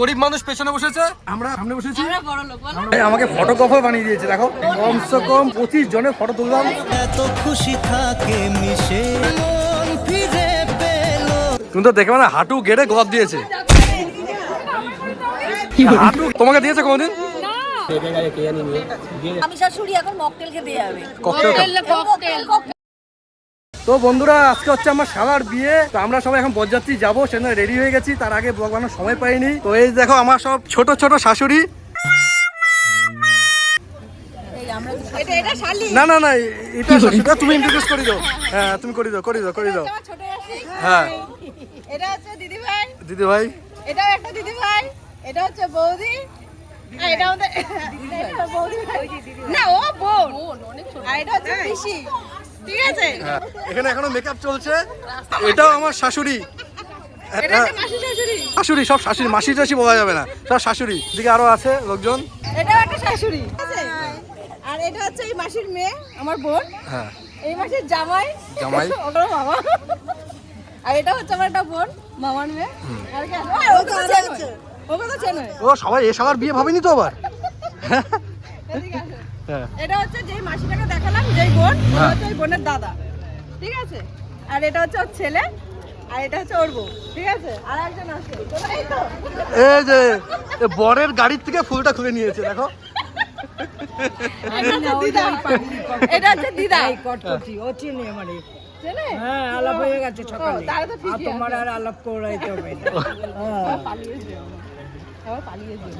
গরিব মানুষ পেছনে বসেছে, আমরা সামনে বসেছি। আমাকে ফটোগ্রাফার বানিয়ে দিয়েছে, দেখো কমসে কম 25 জনের ফটো তুললাম। এত খুশি থাকে মিশে মন ফিরে পেল। তুমি তো দেখে মানে হাঁটু গেড়ে গদ দিয়েছে। হাঁটু তোমাকে দিয়েছে কোনদিন? আমি শাশুড়ি এখন মকটেল খেতে যাবে। তো বন্ধুরা, আজকে হচ্ছে আমার শালার বিয়ে। তো আমরা সবাই এখন বরযাত্রী যাবো, সেজন্য রেডি হয়ে গেছি। তার আগে ব্লগ বানানোর সময় পাইনি। তো এই দেখো আমার সব ছোট ছোট শাশুড়ি। না না না, এটা শাশুড়ি, তুমি ইন্ট্রোডিউস করে দাও। হ্যাঁ তুমি করে দাও, করে দাও, করে দাও। হ্যাঁ, এটা হচ্ছে দিদি ভাই। দিদি ভাই, এটা একটা দিদি ভাই। এটা হচ্ছে বৌদি। আর এটা আমাদের বৌদি ভাই না, ও বোন অনেক ছোট। আর এটা হচ্ছে পিসি। ঠিক আছে, এখানে এখনো মেকআপ চলছে। এটাও আমার শাশুড়ি। এটা হচ্ছে মাসি শাশুড়ি। শাশুড়ি, সব শাশুড়ি, মাসি টাসি বলা যাবে না, সব শাশুড়ি। দিকে আরো আছে লোকজন। এটাও একটা শাশুড়ি। আর এটা হচ্ছে এই মাসির মেয়ে, আমার বোন। হ্যাঁ, এই মাসির জামাই। জামাই ওটা মামা। আর এটা হচ্ছে আমার একটা বোন, মামার মেয়ে। আর কি আছে? ও তো আছে। ও কথা চেনো? ও সবাই এ সবার বিয়ে ভাবেনি তো আবার। এদিকে আসো। হ্যাঁ, এটা হচ্ছে যেই মাসিটাকে দেখালাম, যেই বোন, ওটা হচ্ছে ওই বোনের দাদা। ঠিক আছে, আর এটা হচ্ছে ওর ছেলে, আর এটা হচ্ছে ওর বউ। ঠিক আছে, আর একজন আছে। এই তো এই যে বরের গাড়ির থেকে ফুলটা খুলে নিয়েছে, দেখো। এটা হচ্ছে দিদা। কটকটি ও চিনি আমারে। চেনে? হ্যাঁ, আলাপ হয়ে গেছে সকালে। তাহলে তো আর ঠিকই তোমার আছে। আর আলাপ করাইতে হবে না। পালিয়েছে আবার পালিয়েছে।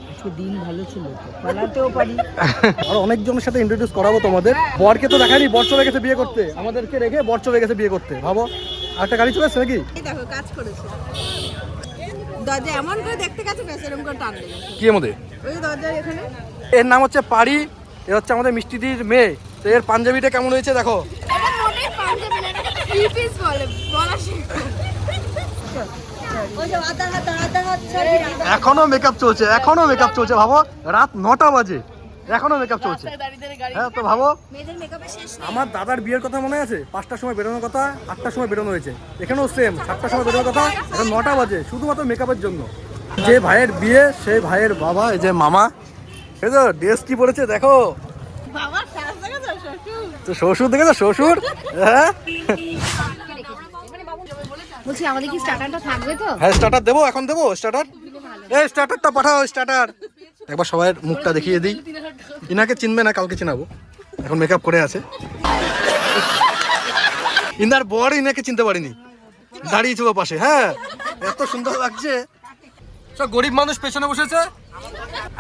কিছু দিন ভালো ছিল তো, পালাতেও পারি। আর অনেকজনের সাথে ইন্ট্রোডিউস করাবো তোমাদের। বরকে তো দেখানি, বর চলে গেছে বিয়ে করতে। আমাদেরকে রেখে বর চলে গেছে বিয়ে করতে। ভাবো, আরেকটা গাড়ি চলে আসছে নাকি? এই দেখো কাজ করেছে। দরজা এমন করে দেখতে গেছে, ব্যাস এরকম করে টান লেগেছে। কি এর মধ্যে? ওই দরজার এখানে। এর নাম হচ্ছে পারি। এ হচ্ছে আমাদের মিষ্টিদির মেয়ে। তো এর পাঞ্জাবিটা কেমন হয়েছে দেখো। এটা মোটেই পাঞ্জাবি না, এটা থ্রি পিস বলে, বলা শেখো। ওই যে আধা হাত ছাড়ি। এখনো মেকআপ চলছে, এখনো মেকআপ চলছে। ভাবো, রাত 9টা বাজে, এখনো মেকআপ চলছে। হ্যাঁ, তো ভাবো, মেয়েদের মেকআপে শেষ নেই। আমার দাদার বিয়ের কথা মনে আছে? 5টার সময় বেরোনোর কথা, 8টার সময় বেরোনো হয়েছে। এখানেও সেম, 7টার সময় বেরোনোর কথা, এখন 9টা বাজে, শুধুমাত্র মেকআপের জন্য। যে ভাইয়ের বিয়ে, সেই ভাইয়ের বাবা, এই যে মামা। এই তো ড্রেস কি পরেছে দেখো। বাবা সাজ দেখেছো? শ্বশুর। তো শ্বশুর দেখেছো, শ্বশুর। হ্যাঁ বলছি আমাদের কি স্টার্টারটা থাকবে তো? হ্যাঁ, স্টার্টার দেবো, এখন দেবো স্টার্টার। এই স্টার্টারটা পাঠাও, স্টার্টার। একবার সবাই মুখটা দেখিয়ে দিই। ইনাকে চিনবে না, কালকে চিনাবো। এখন মেকআপ করে আছে। ইনার বর ইনাকে চিনতে পারিনি, দাঁড়িয়েছিল পাশে। হ্যাঁ, এত সুন্দর লাগছে। সব গরিব মানুষ পেছনে বসেছে,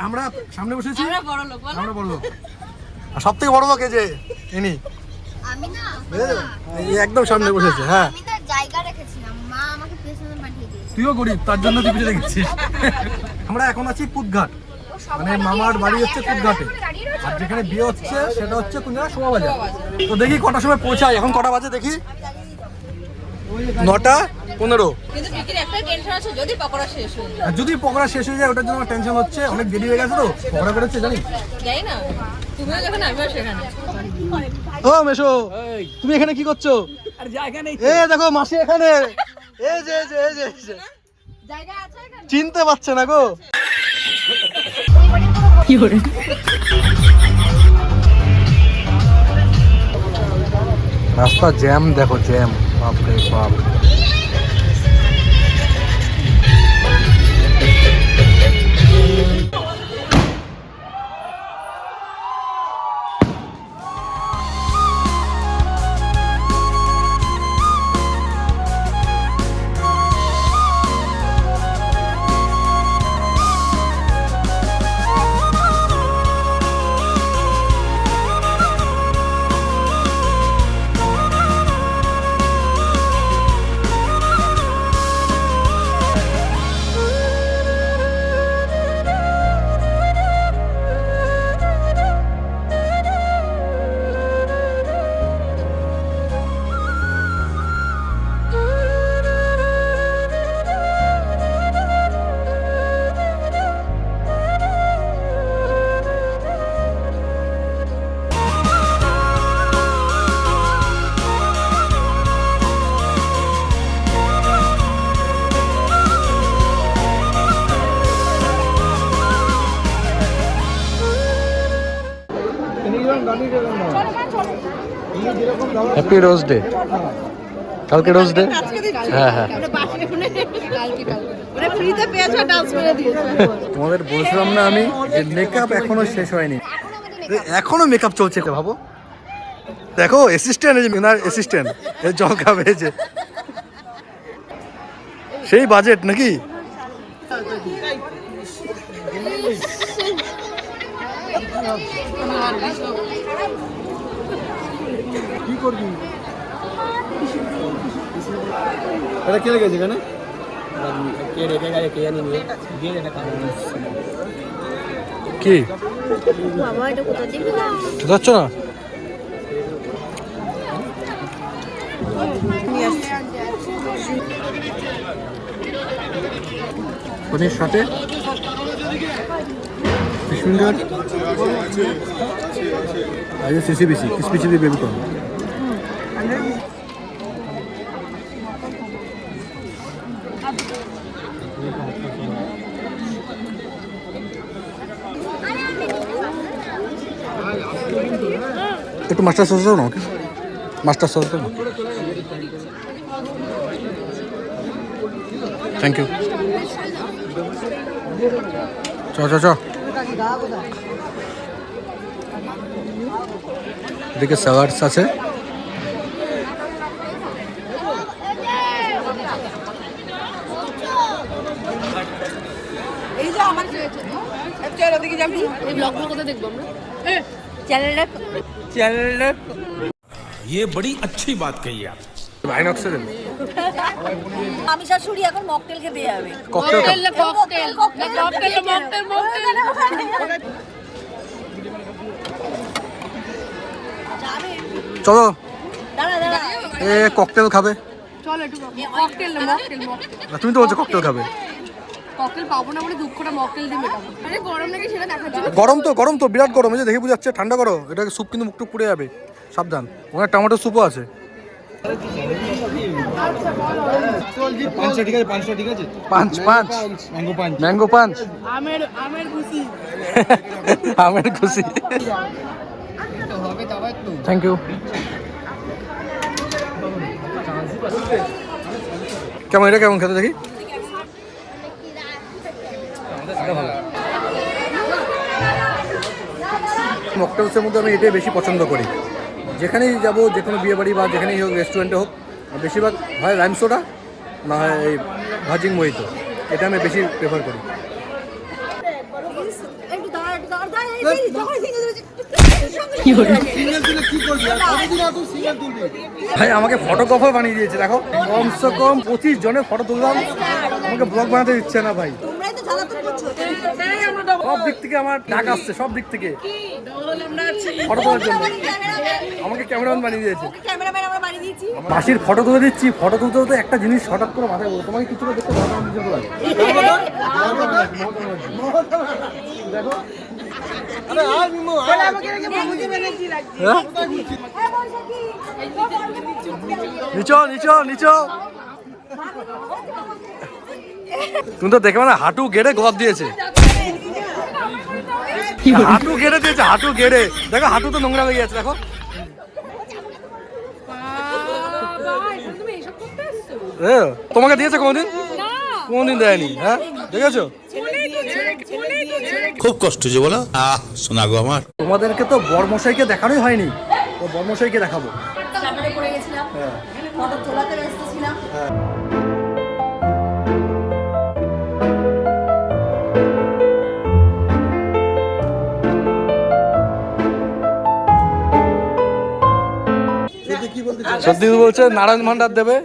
আমরা সামনে বসেছি। আমরা বড় লোক বলো। আমরা বড় লোক। আর সব থেকে বড় লোক এই যে ইনি, আমি না এই একদম সামনে বসেছে। হ্যাঁ, আমি তো জায়গা রেখেছিলাম, মা আমাকে পেছনে পাঠিয়ে দিয়েছে। তুইও গরিব, তার জন্য তুই পিছিয়ে দেখছিস। আমরা এখন আছি কুদঘাট, মানে মামার বাড়ি হচ্ছে কুদঘাটে। আর যেখানে বিয়ে হচ্ছে সেটা হচ্ছে কোন জায়গায়, শোভাবাজার। তো দেখি কটার সময় পৌঁছাই। এখন কটা বাজে দেখি, 9:15। কিন্তু বিক্রির একটা টেনশন আছে, যদি পকোড়া শেষ হয়ে যায়। আর যদি পকোড়া শেষ হয়ে যায়, ওটার জন্য টেনশন হচ্ছে। অনেক দেরি হয়ে গেছে তো, পকোড়া করেছে জানি। যাই না, তুমিও যেখানে আমিও সেখানে। ও মেশো, তুমি এখানে কি করছো? আর জায়গা নেই। এ দেখো মাসি এখানে। এই যে এই যে এই যে এই যে। জায়গা আছে এখানে? চিনতে পারছে না গো। কি করে? রাস্তা জ্যাম দেখো, জ্যাম, বাপরে বাপ। Happy rose day. কালকে রোজ ডে। হ্যাঁ হ্যাঁ তোমাদের বলছিলাম না আমি যে মেকআপ এখনো শেষ হয়নি, এখনো মেকআপ চলছে। ভাবো দেখো অ্যাসিস্ট্যান্ট, ওনার অ্যাসিস্ট্যান্ট জল খাবে যে সেই বাজেট নাকি। কি করবি এটা কে রেখেছে এখানে? কে রেখে গেছে কে জানি নিয়ে দিয়ে এটা কি বাবা এটা কোথায় দিবি না যাচ্ছ না? পনির সাথে ফিশ ফিঙ্গার আর সিসিবিসি কিসপিচি দিয়ে বেবি কর্ন। একটু মাস্টার সস দাও না, ওকে মাস্টার সস দাও না। Thank you. চ চ চ এদিকে স্যালাডস আছে। এই যে আমার চল ওদিকে যাবি, এই ব্লগগুলো কোথায় দেখবো আমরা? চ্যানেলটা ये बड़ी अच्छी बात कही आप। ভাইনক্সে দেন। আমি শাশুড়ি এখন মকটেল খেতে যাবে। ককটেল চলো এ ককটেল খাবে। চল একটু মকটেল তুমি তো বলছো ককটেল খাবে। ককটেল পাবো না বলে দুঃখটা মকটেল দিয়ে মেটাবো। আরে গরম নাকি সেটা দেখার জন্য। গরম তো বিরাট গরম, এই যে দেখে বুঝাচ্ছে। ঠান্ডা করো, এটা স্যুপ কিন্তু মুখটুক পুড়ে যাবে, সাবধান। ওখানে টমেটো স্যুপও আছে। পাঁচ ম্যাঙ্গো পাঁচ আমের খুশি। Thank you. কেমন এটা কেমন খেতে দেখি? মকটেলসের মধ্যে আমি এটাই বেশি পছন্দ করি। যেখানেই যাবো, যে কোনো বিয়ে বাড়ি বা যেখানেই হোক, রেস্টুরেন্টে হোক, বেশিরভাগ হয় লাইম সোডা না হয় এই ভাজিং মোহিতো, এটা আমি বেশি প্রেফার করি। ভাই আমাকে ফটোগ্রাফার বানিয়ে দিয়েছে, দেখো কমসে কম 25 জনের ফটো তুললাম। আমাকে ব্লগ বানাতে দিচ্ছে না ভাই। সব দিক থেকে আমার ডাক আসছে, সব দিক থেকে ফটো তোলার জন্য আমাকে ক্যামেরাম্যান বানিয়ে দিয়েছে। মাসির ফটো তুলে দিচ্ছি, ফটো তুলতে তো একটা জিনিস হঠাৎ করে মাথায় বলবো, তোমাকে কিছু দেখতে দেখো। নিচো তুমি তো দেখে মানে হাঁটু গেড়ে গদ দিয়েছে, হাঁটু গেড়ে দিয়েছে, হাঁটু গেড়ে। দেখো হাঁটু তো নোংরা হয়ে গেছে, দেখো। তোমাকে দিয়েছে কোনদিন দেয়নি? হ্যাঁ দেখেছো, খুব কষ্ট যে বলো শোনা গো আমার। তোমাদেরকে তো বড়মশাইকে দেখানোই হয়নি, তো বড়মশাইকে দেখাবো। সত্যি বলছে নারায়ণ ভান্ডার দেবে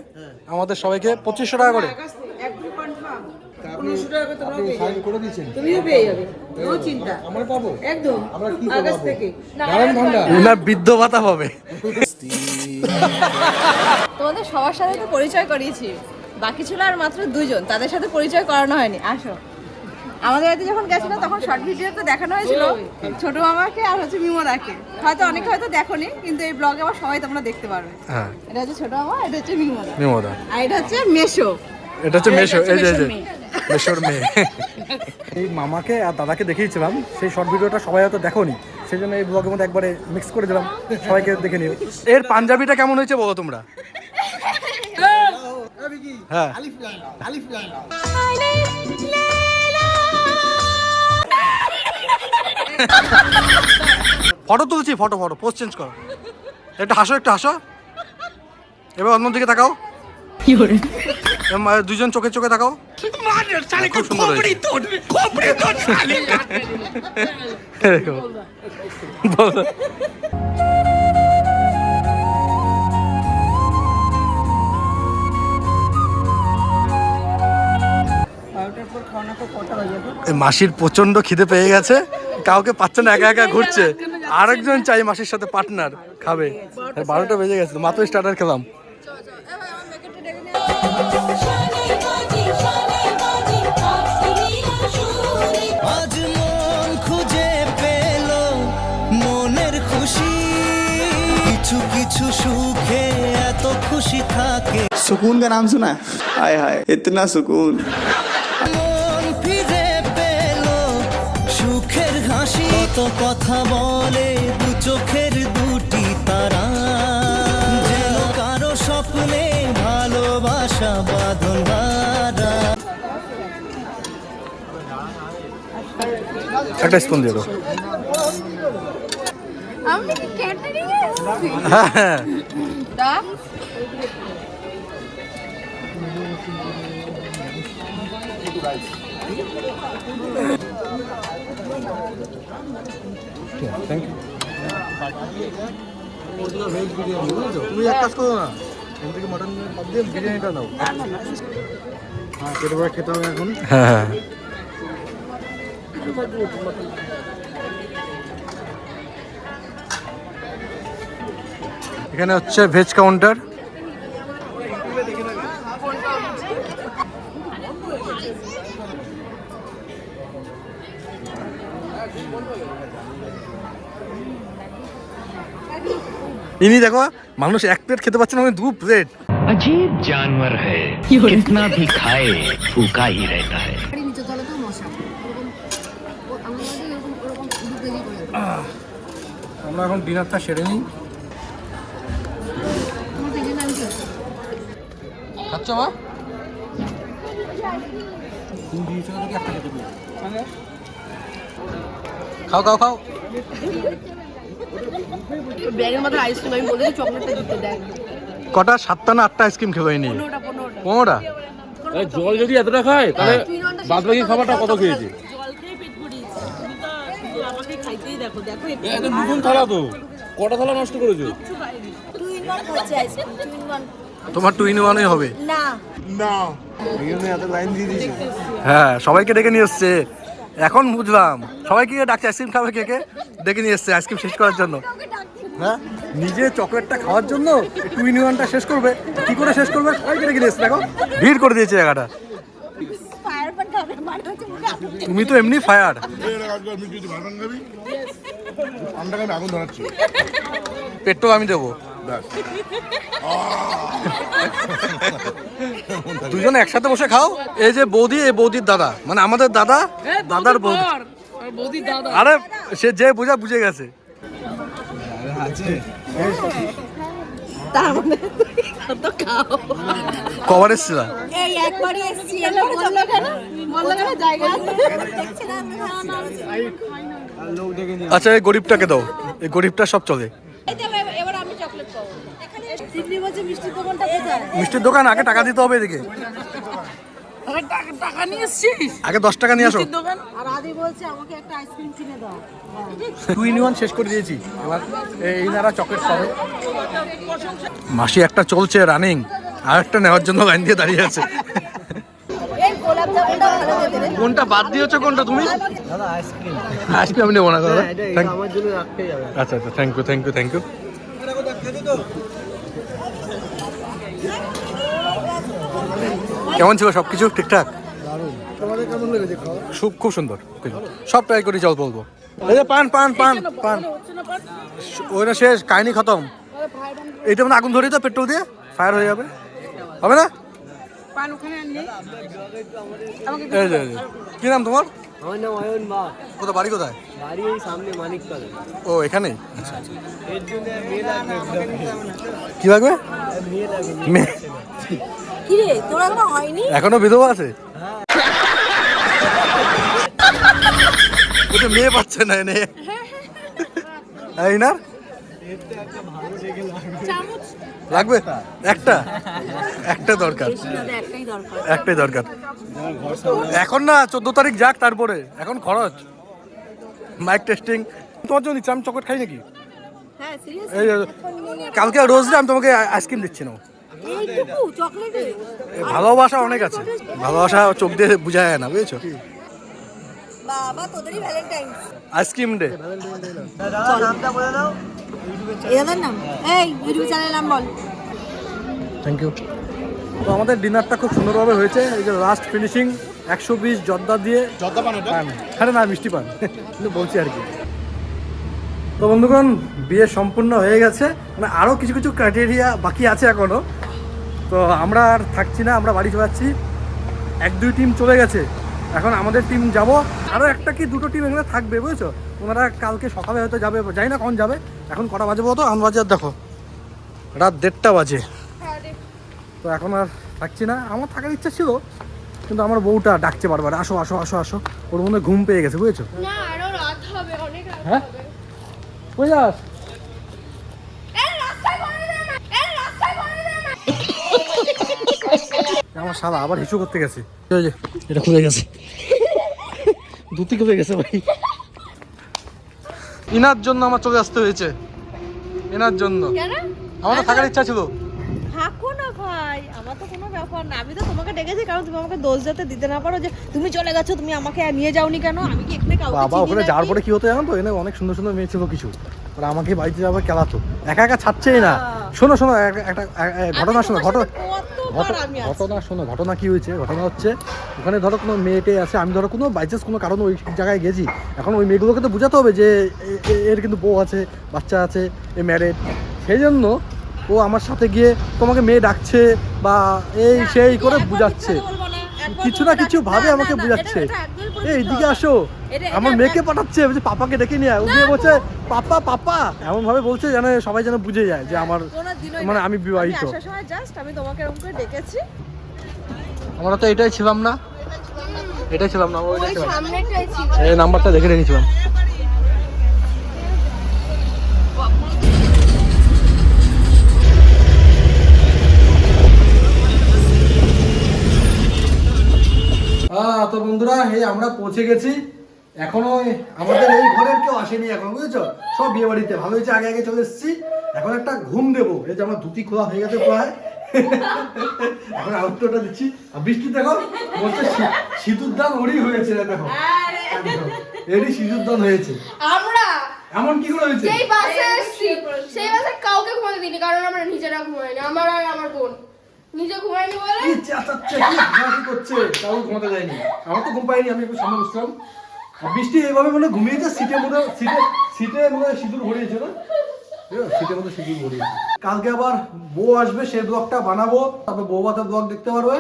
আমাদের সবাইকে 2500 টাকা করে। বৃদ্ধ ভাতা পাবে। তোমাদের সবার সাথে তো পরিচয় করিয়েছি, বাকি ছিল আর মাত্র 2 জন, তাদের সাথে পরিচয় করানো হয়নি। আসো, আমাদের বাড়িতে যখন গেছিল তখন শর্ট ভিডিওতে দেখানো হয়েছিল ছোট মামাকে আর হচ্ছে মিমোদাকে। হয়তো অনেকে হয়তো দেখোনি, কিন্তু এই ব্লগে আবার সবাই তোমরা দেখতে পারবে। এটা হচ্ছে ছোট মামা, এটা হচ্ছে মিমোদা, আর এটা হচ্ছে মেশো। এটা হচ্ছে মেশো, এই যে মেশোর মেয়ে। এই মামাকে আর দাদাকে দেখিয়েছিলাম, সেই শর্ট ভিডিওটা সবাই হয়তো দেখোনি, সেই জন্য এই ব্লগের মধ্যে একবারে মিক্স করে দিলাম, সবাইকে দেখে নিও। এর পাঞ্জাবিটা কেমন হয়েছে বলো তোমরা? হ্যাঁ ফটো তুলছি, ফটো পোস্ট চেঞ্জ করো, একটু হাসো, এবার অন্যদিকে তাকাও, দুজন চোখে চোখে তাকাও, খুব সুন্দর হয়েছে। মাসির প্রচন্ড খিদে পেয়ে গেছে, কাউকে পাচ্ছে না, একা একা ঘুরছে, আরেকজন চাই মাসির সাথে পার্টনার খাবে। 12টা বেজে গেছে, মাত্র স্টার্টার খেলাম। আজ মন খুঁজে পেল মনের খুশি, কিছু কিছু সুখে এত খুশি থাকে। सुकून का नाम सुना है? हाय हाय इतना सुकून। মন ফিরে পেল সুখের হাসি, কত কথা বলে দু চোখের দুটি তারা, যেন কারো স্বপ্নে ভালোবাসা বাঁধন হারা। একটা স্পুন দিয়ে দাও। আমি কি ক্যাটারিং এ এসেছি? হ্যাঁ দা থ্যাংক ইউ। তুমি এক কাজ করো না, এখান থেকে মটন বাদ দিয়ে বিরিয়ানিটা নাও। হ্যাঁ পেট ভরে খেতে হবে এখন। হ্যাঁ এখানে হচ্ছে ভেজ কাউন্টার। इन्हीं देखो मानुष एक प्लेट खेते पाচ্ছে না, 2 प्लेट। अजीब जानवर है, कितना भी खाए भूखा ही रहता है। আমরা এখন ডিনারটা সেরে নিই। খাচ্ছ মা? তুমি দিয়েছো নাকি একটা খেতে দিও? খাও খাও খাও। ব্যাগের মধ্যে আইসক্রিম, আমি বলেছি চকলেটটা দিতে দেখ। কটা 7টা না 8টা আইসক্রিম খেলো নি? 15টা। জল যদি এতটা খায় তাহলে বাদ বাকি খাবারটা কত খেয়েছে? দুজন থালা তো, কটা থালা নষ্ট করেছো? তোমার 2 in 1 হবে না না এখানে এত লাইন দিয়ে দিয়েছে। হ্যাঁ সবাইকে ডেকে নিয়ে এসছে, এখন বুঝলাম সবাইকে ডাকছে আইসক্রিম খাবে কে কে, ডেকে নিয়ে এসছে আইসক্রিম শেষ করার জন্য। হ্যাঁ নিজে চকলেটটা খাওয়ার জন্য 2 in 1টা শেষ করবে, কি করে শেষ করবে? সবাইকে ডেকে নিয়ে এসছে, দেখো ভিড় করে দিয়েছে জায়গাটা। তুমি তো এমনি ফায়ার। পেট্রোল আমি দেবো। দুজনে একসাথে বসে খাও। এই যে বৌদি, এই বৌদির দাদা, মানে আমাদের দাদা, দাদার বৌদি। আরে সে যে বুঝা বুঝে গেছে। কবার এসছিল? এই একবারই এসেছি, এলো বললো কেন? বললো কেন জায়গা আছে? আচ্ছা এই গরিবটাকে দাও, এই গরিবটা সব চলে। এবার আমি চকলেট পাবো। সিডনি বলছে মিষ্টির দোকানটা কোথায়? মিষ্টির দোকান আগে টাকা দিতে হবে এদিকে। টাকা নিয়ে এসেছিস? আগে 10 টাকা নিয়ে আসো। আর আদি বলছে আমাকে একটা আইসক্রিম কিনে দাও। 2 in 1 শেষ করে দিয়েছি, এবার এই নারা চকলেট পাবে। মাসি একটা চলছে রানিং, আর একটা নেওয়ার জন্য লাইন দিয়ে দাঁড়িয়ে আছে। এই গোলাপ জামুনটা ভালো খেতে রে। কোনটা বাদ দিয়েছো কোনটা তুমি? দাদা আইসক্রিম। আইসক্রিম আমি নেবো না দাদা। আমার জন্য রাখতে যাবে। আচ্ছা আচ্ছা thank you thank you thank you. কেমন ছিল সবকিছু ঠিকঠাক? তোমাদের কেমন লেগেছে খাওয়া? খুব সুন্দর, সব ট্রাই করি চল বলবো। এই যে পান পান পান পান, ওইটা শেষ, কাহিনী খতম। এইটা মানে আগুন ধরি তো পেট্রোল দিয়ে ফায়ার হয়ে যাবে, হবে না? পান ওখানে আনলে এই যে কি নাম তোমার? আমার নাম অয়ন বা কোথায় বাড়ি কোথায়? বাড়ি এই সামনে মানিকতলা। ও এখানেই। আচ্ছা এর জন্য মেয়ে লাগবে, কি লাগবে? মেয়ে লাগবে। মেয়ে কি রে তোরা এখনো হয়নি? এখনো বিধবা আছে? ও তো মেয়ে পাচ্ছে না এনে। এই না লাগবে একটা একটা দরকার, একটাই দরকার। এখন না 14 তারিখ যাক, তারপরে এখন খরচ মাইক টেস্টিং। তোমার জন্য আমি চকলেট খাই নাকি? হ্যাঁ সিরিয়াস এই যে, কালকে রোজ আমি তোমাকে আইসক্রিম দিচ্ছি না। এইটুকু চকলেটে ভালোবাসা অনেক আছে, ভালোবাসা চোখ দিয়ে বোঝা যায় না, বুঝেছো? বাবা তোদেরই ভ্যালেন্টাইন্স আইসক্রিম ডে। নামটা বলে দাও। এদের নাম এই ইউটিউব চ্যানেলের নাম বল। Thank you. তো আমাদের ডিনারটা খুব সুন্দরভাবে হয়েছে। এই যে লাস্ট ফিনিশিং 120 জর্দা দিয়ে, জর্দা পান আরে না মিষ্টি পান কিন্তু বলছি আর কি। তো বন্ধুগণ বিয়ে সম্পূর্ণ হয়ে গেছে, মানে আরও কিছু কিছু ক্রাইটেরিয়া বাকি আছে এখনও। তো আমরা আর থাকছি না, আমরা বাড়ি চলে যাচ্ছি। 1-2 টিম চলে গেছে, এখন আমাদের টিম যাব। আরও একটা কি দুটো টিম এখানে থাকবে, বুঝেছো? ওনারা কালকে সকালে হয়তো যাবে, জানি না কখন যাবে। এখন কটা বাজে বলো তো? এখন বাজে আর দেখো রাত 1:30 বাজে। তো এখন আর থাকছি না। আমার থাকার ইচ্ছা ছিল, কিন্তু আমার বউটা ডাকছে বারবার, আসো আসো আসো আসো। ওর মনে হয় ঘুম পেয়ে গেছে, বুঝেছো? না আরো রাত হবে, অনেক রাত হ্যাঁ কই যাস? আমার শালা আবার হিসু করতে গেছে। এই যে, এটা খুলে গেছে, দুটি খুলে গেছে ভাই। ইনার জন্য আমার চলে আসতে হয়েছে, এনার জন্য। কেন? আমার তো থাকার ইচ্ছা ছিল। থাকো না ভাই, আমার তো কোনো ব্যাপার না। আমি তো তোমাকে ডেকেছি কারণ তুমি আমাকে দোষ যাতে দিতে না পারো যে তুমি চলে গেছো, তুমি আমাকে নিয়ে যাওনি কেন। আমি কি এখানে কাউকে বাবা চিনি ওখানে নাকি? যাওয়ার পরে কি হতো জানো তো? এনে অনেক সুন্দর সুন্দর মেয়ে ছিল কিছু, ওরা আমাকে বাড়িতে যাবে খেলাতো, একা একা ছাড়ছেই না। শোনো শোনো একটা ঘটনা শোনো, ঘটনা কি হয়েছে? ঘটনা হচ্ছে ওখানে ধরো কোনো মেয়েটে আছে, আমি ধরো কোনো বাইচান্স কোনো কারণে ওই জায়গায় গেছি। এখন ওই মেয়েগুলোকে তো বোঝাতে হবে যে এর কিন্তু বউ আছে, বাচ্চা আছে, এ ম্যারেড। সেই জন্য ও আমার সাথে গিয়ে তোমাকে মেয়ে ডাকছে বা এই সেই করে বুঝাচ্ছে, কিছু না কিছু ভাবে আমাকে বুঝাচ্ছে। এইদিকে আসো, আমার মেয়েকে পাঠাচ্ছে, বলছে পাপাকে ডেকে নিয়ে আয়। ও গিয়ে বলছে পাপা পাপা, এমন ভাবে বলছে যেন সবাই যেন বুঝে যায় যে আমার, মানে আমি বিবাহিত। আমি তোমাকে এরকম করে ডেকেছি। আমরা তো এটাই ছিলাম না, এটাই ছিলাম না, ওই সামনেটাই ছিল। এই নাম্বারটা দেখে রেখেছিলাম। তো বন্ধুরা এই আমরা পৌঁছে গেছি। এখনো আমাদের এই ঘরের কেউ আসেনি এখন, বুঝেছো? সব বিয়ে বাড়িতে। ভালো হয়েছে আগে আগে চলে এসেছি। এখন একটা ঘুম দেবো। এই যে আমার ধুতি খোলা হয়ে গেছে প্রায়, এখন আউটটা দিচ্ছি। আর বৃষ্টি দেখো বলছে সিঁদুর দান ওরই হয়েছে, দেখো এরই সিঁদুর দান হয়েছে। আমরা এমন কি করে হয়েছে? যেই বাসে এসেছি সেই বাসে কাউকে ঘুমাতে দিইনি, কারণ আমরা নিজেরা ঘুমাইনি। আমার আর আমার বোন নিজে ঘুমাইনি বলে কি চেঁচাচ্ছে, কি হাসাহাসি করছে, তাও ঘুমাতে যায়নি। আমার তো ঘুম পাইনি, আমি একটু সামনে বসলাম। আর বৃষ্টি এইভাবে মনে ঘুমিয়েছে, সিটের মধ্যে সিটে মনে হয় সিঁদুর ভরিয়েছে না, সিটের মধ্যে সিঁদুর ভরিয়েছে। কালকে আবার বউ আসবে, সেই ব্লগটা বানাবো, তারপর বউ ভাতের ব্লগ দেখতে পারবে।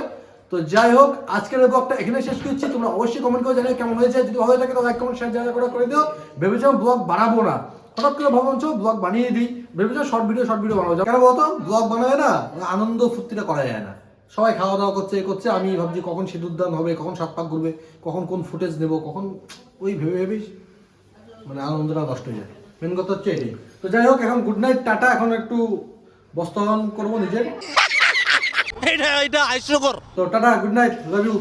তো যাই হোক আজকের এই ব্লগটা এখানে শেষ করছি। তোমরা অবশ্যই কমেন্ট করে জানিও কেমন হয়েছে। যদি ভালো থাকে তো লাইক কমেন্ট শেয়ার জায়গা করে দিও। ভেবেছিলাম ব্লগ বানাবো না, হঠাৎ করে ভাবছো ব্লগ বানিয়ে দিই। ভেবেছিলাম শর্ট ভিডিও বানাবো। কেন বলতো? ব্লগ বানাবে না, আনন্দ ফুর্তিটা করা যায় না। সবাই খাওয়া দাওয়া করছে, এ করছে, আমি ভাবছি কখন সিঁদুর দান হবে, কখন সাত পাক ঘুরবে, কখন কোন ফুটেজ নেবো, কখন ওই ভেবে মানে আনন্দটা নষ্ট হয়ে যায়। মেন কথা হচ্ছে এটাই। তো যাই হোক এখন গুড নাইট, টাটা। এখন একটু বস্ত্রহরণ করবো নিজের। তো tata, good night, love you.